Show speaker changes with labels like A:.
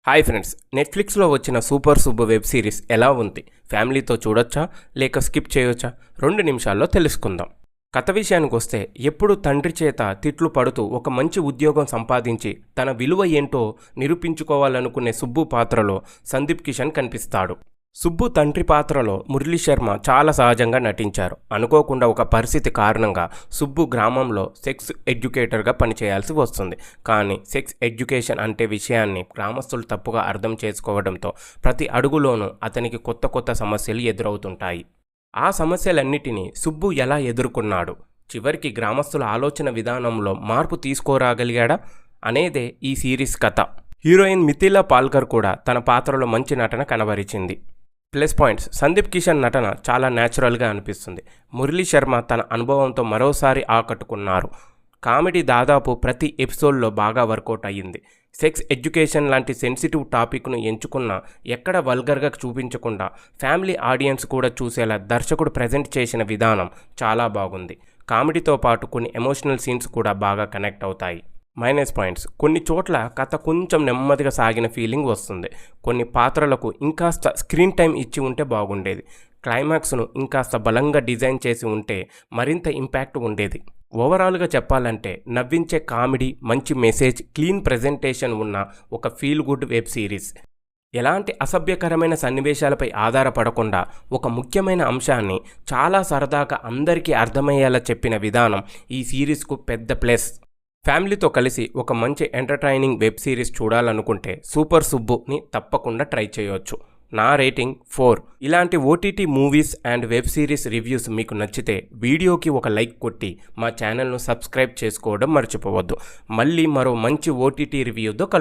A: Hi friends, నెట్ఫ్లిక్స్లో వచ్చిన super Subbu web series ఎలా ఉంది? ఫ్యామిలీతో చూడొచ్చా లేక స్కిప్ చేయొచ్చా? 2 నిమిషాల్లో తెలుసుకుందాం. కథ విషయానికి వస్తే, ఎప్పుడు తండ్రి చేత తిట్లు పడుతూ ఒక మంచి ఉద్యోగం సంపాదించి తన విలువ ఏంటో నిరూపించుకోవాలనుకునే సుబ్బు పాత్రలో సందీప్ కిషన్ కనిపిస్తాడు. సుబ్బు తండ్రి పాత్రలో మురళీ శర్మ చాలా సహజంగా నటించారు. అనుకోకుండా ఒక పరిస్థితి కారణంగా సుబ్బు గ్రామంలో సెక్స్ ఎడ్యుకేటర్గా పనిచేయాల్సి వస్తుంది. కానీ సెక్స్ ఎడ్యుకేషన్ అంటే విషయాన్ని గ్రామస్తులు తప్పుగా అర్థం చేసుకోవడంతో ప్రతి అడుగులోనూ అతనికి కొత్త కొత్త సమస్యలు ఎదురవుతుంటాయి. ఆ సమస్యలన్నిటినీ సుబ్బు ఎలా ఎదుర్కొన్నాడు, చివరికి గ్రామస్తుల ఆలోచన విధానంలో మార్పు తీసుకురాగలిగాడా అనేదే ఈ సిరీస్ కథ. హీరోయిన్ మిథిలా పాల్కర్ కూడా తన పాత్రలో మంచి నటన కనబరిచింది. ప్లస్ పాయింట్స్: సందీప్ కిషన్ నటన చాలా న్యాచురల్గా అనిపిస్తుంది. మురళీ శర్మ తన అనుభవంతో మరోసారి ఆకట్టుకున్నారు. కామెడీ దాదాపు ప్రతి ఎపిసోడ్లో బాగా వర్కౌట్ అయ్యింది. సెక్స్ ఎడ్యుకేషన్ లాంటి సెన్సిటివ్ టాపిక్ను ఎంచుకున్న ఎక్కడ వల్గర్గా చూపించకుండా ఫ్యామిలీ ఆడియన్స్ కూడా చూసేలా దర్శకుడు ప్రజెంట్ చేసిన విధానం చాలా బాగుంది. కామెడీతో పాటు కొన్ని ఎమోషనల్ సీన్స్ కూడా బాగా కనెక్ట్ అవుతాయి. మైనస్ పాయింట్స్: కొన్ని చోట్ల కథ కొంచెం నెమ్మదిగా సాగిన ఫీలింగ్ వస్తుంది. కొన్ని పాత్రలకు ఇంకాస్త స్క్రీన్ టైం ఇచ్చి ఉంటే బాగుండేది. క్లైమాక్స్ను ఇంకాస్త బలంగా డిజైన్ చేసి ఉంటే మరింత ఇంపాక్ట్ ఉండేది. ఓవరాల్గా చెప్పాలంటే నవ్వించే కామెడీ, మంచి మెసేజ్, క్లీన్ ప్రజెంటేషన్ ఉన్న ఒక ఫీల్ గుడ్ వెబ్ సిరీస్. ఎలాంటి అసభ్యకరమైన సన్నివేశాలపై ఆధారపడకుండా ఒక ముఖ్యమైన అంశాన్ని చాలా సరదాగా అందరికీ అర్థమయ్యేలా చెప్పిన విధానం ఈ సిరీస్కు పెద్ద ప్లస్. ఫ్యామిలీతో కలిసి ఒక మంచి ఎంటర్టైనింగ్ వెబ్ సిరీస్ చూడాలనుకుంటే సూపర్ సుబ్బుని తప్పకుండా ట్రై చేయొచ్చు. నా రేటింగ్ 4. ఇలాంటి OTT movies and web series reviews మీకు నచ్చితే వీడియోకి ఒక లైక్ కొట్టి మా ఛానల్ను సబ్స్క్రైబ్ చేసుకోవడం మర్చిపోవద్దు. మళ్ళీ మరో మంచి ఓటీటీ రివ్యూతో